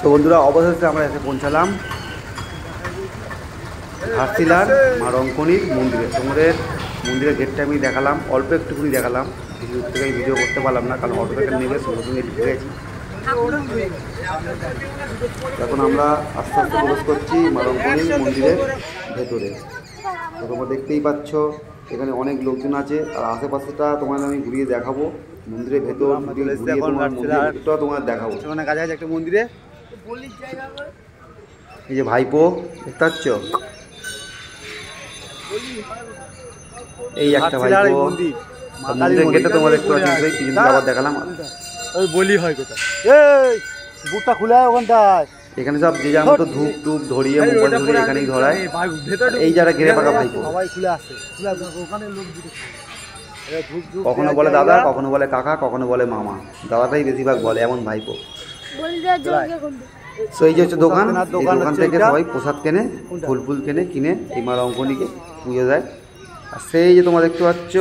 তো বন্ধুরা অবশেষে আমরা এসে পৌঁছালাম ঘাটশিলার মা রঙ্কনীর মন্দিরে। তোমাদের মন্দিরের গেটটা আমি দেখালাম, অল্প একটুকুনি দেখালাম, বেশি দূর থেকে ভিডিও করতে পারলাম না কারণ অটো থেকে নেমে সঙ্গে সঙ্গে ঢুকে গেছি। এখন আমরা আস্তে আস্তে প্রবেশ করছি মা রঙ্কনীর মন্দিরের ভেতরে। তো তোমরা দেখতেই পাচ্ছ এখানে অনেক লোকজন আছে, আর আশেপাশেটা তোমাদের আমি ঘুরিয়ে দেখাবো। মন্দিরের ভেতর মন্দিরটা তোমাদের দেখাবো। ওখানে কাছাকাছি একটা মন্দিরে এই যে ভাইপো দেখতে পাচ্ছ, এই একটা ভাইপো মন্দিরের গেটে তোমরা দেখতে পাচ্ছ। কিছুদিন আবার দেখালাম ওই বলি হয় কোথায়, এই বুটটা খুলে ওখানটায়। এখানে সব যে যার মতো ধূপ টুপ ধরিয়ে মোবাইল ধরিয়ে এখানেই ধরায়। এই যারা ঘিরে পাকা ভাইপো সবাই খুলে আসে, ওখানে লোক কখনো বলে দাদা, কখনো বলে কাকা, কখনো বলে মামা। দাদাটাই বেশিরভাগ বলে এমন ভাইপো। তো এই যে হচ্ছে দোকান, দোকান থেকে সবাই প্রসাদ কেনে, ফুল ফুল কিনে এই মা রঙ্কনীকে পুজো দেয়। আর সেই যে তোমরা দেখতে পাচ্ছ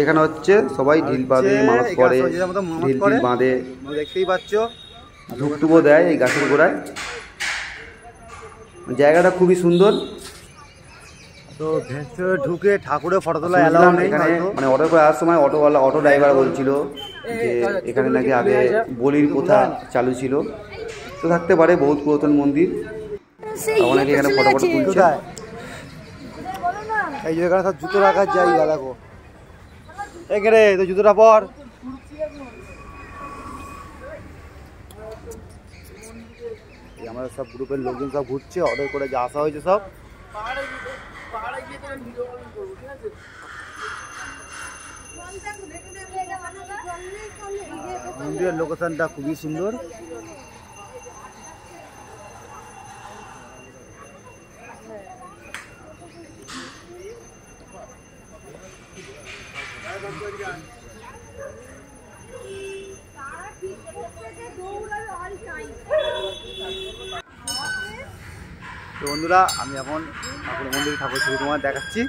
এখানে হচ্ছে সবাই ঢিল বাঁধে, মানত করে, ঢিল বাঁধে, দেখতেই পাচ্ছ। ধূপ টুপও দেয় এই গাছের গোড়ায়। জায়গাটা খুবই সুন্দর। তো ভেতরে ঢুকে ঠাকুরের ফটো তোলা এলাও নেই এখানে। মানে অটো করে আসার সময় অটো ড্রাইভার বলছিল যে এখানে নাকি আগে বলির প্রথা চালু ছিল। তো থাকতে পারে, বহুত পুরাতন মন্দির। অনেকে এখানে ফটো তুলছে। এই যে এখানে সব জুতো রাখার জায়গা দেখো। এখানে তো জুতোটা পর। আমাদের সব গ্রুপের লোকজন সব ঘুরছে, অর্ডার করে যা আসা হয়েছে সব। মন্দিরের লোকেশনটা খুবই সুন্দর। তো বন্ধুরা আমি এখন ঠাকুর মন্দিরে ঠাকুর ছবি তোমার দেখাচ্ছি।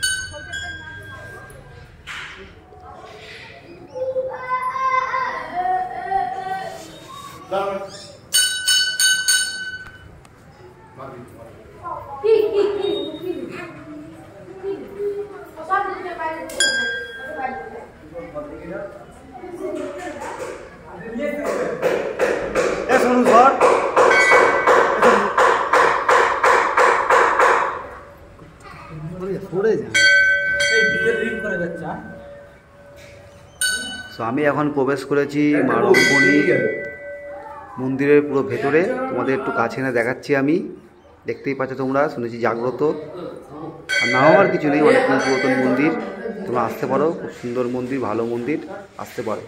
তো আমি এখন প্রবেশ করেছি মা রঙ্কনী মন্দিরের পুরো ভেতরে। তোমাদের একটু কাছে এনে দেখাচ্ছি আমি। দেখতেই পাচ্ছ তোমরা, শুনেছি জাগ্রত। আর নাও আর কিছু নেই, অনেক পুরাতন মন্দির। তোমরা আসতে পারো, খুব সুন্দর মন্দির, ভালো মন্দির, আসতে পারো।